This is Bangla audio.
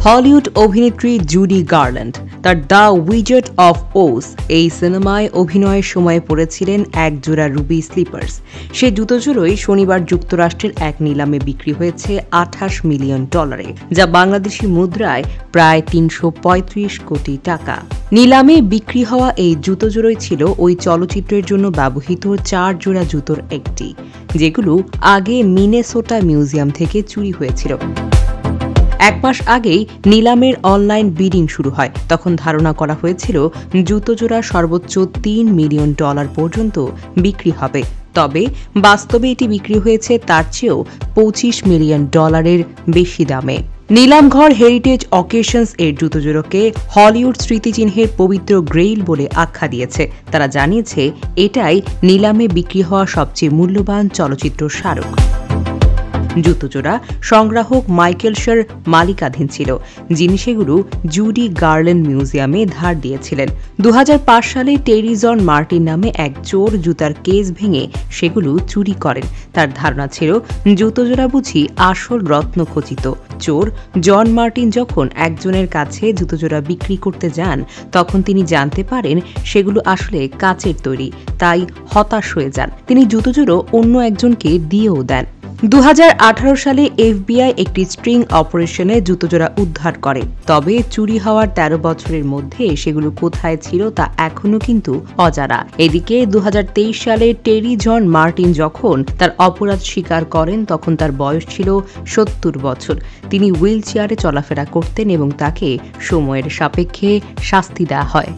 হলিউড অভিনেত্রী জুডি গার্ল্যান্ড তার দ্য উইজার্ড অফ ওজ এই সিনেমায় অভিনয়ের সময় পরেছিলেন এক জোড়া রুবি স্লিপার্স। সে জুতোজোড়াই শনিবার যুক্তরাষ্ট্রের এক নিলামে বিক্রি হয়েছে $28 মিলিয়ন, যা বাংলাদেশি মুদ্রায় প্রায় ৩৩৫ কোটি টাকা। নিলামে বিক্রি হওয়া এই জুতোজোড়াই ছিল ওই চলচ্চিত্রের জন্য ব্যবহৃত 4 জোড়া জুতোর একটি, যেগুলো আগে মিনেসোটা মিউজিয়াম থেকে চুরি হয়েছিল। 1 মাস আগেই নিলামের অনলাইন বিডিং শুরু হয়। তখন ধারণা করা হয়েছিল জুতোজোড়া সর্বোচ্চ $3 মিলিয়ন পর্যন্ত বিক্রি হবে। তবে বাস্তবে এটি বিক্রি হয়েছে তার চেয়েও $25 মিলিয়ন বেশি দামে। নিলামঘর হেরিটেজ অকেশনস এর জুতোজোড়াকে হলিউড স্মৃতিচিহ্নের পবিত্র গ্রেইল বলে আখ্যা দিয়েছে। তারা জানিয়েছে এটাই নিলামে বিক্রি হওয়া সবচেয়ে মূল্যবান চলচ্চিত্র স্মারক। জুতোজোড়া সংগ্রাহক মাইকেল শার মালিকাধীন ছিল, যিনি সেগুলো জুডি গার্ল্যান্ড মিউজিয়ামে ধার দিয়েছিলেন। 2005 সালে টেরি জন মার্টিন নামে এক চোর জুতার কেস ভেঙে সেগুলো চুরি করেন। তার ধারণা ছিল জুতোজোড়া বুঝি আসল রত্নখচিত। চোর জন মার্টিন যখন একজনের কাছে জুতোজোড়া বিক্রি করতে যান, তখন তিনি জানতে পারেন সেগুলো আসলে কাচের তৈরি। তাই হতাশ হয়ে যান। তিনি জুতোজোড়া অন্য একজনকে দিয়েও দেন। 2018 সালে FBI একটি স্ট্রিং অপারেশনে জুতোজোড়া উদ্ধার করে। তবে চুরি হওয়ার 13 বছরের মধ্যে সেগুলো কোথায় ছিল তা এখনও কিন্তু অজানা। এদিকে 2023 সালে টেরি জন মার্টিন যখন তার অপরাধ স্বীকার করেন, তখন তার বয়স ছিল 70 বছর। তিনি হুইল চেয়ারে চলাফেরা করতেন এবং তাকে সময়ের সাপেক্ষে শাস্তি দেওয়া হয়।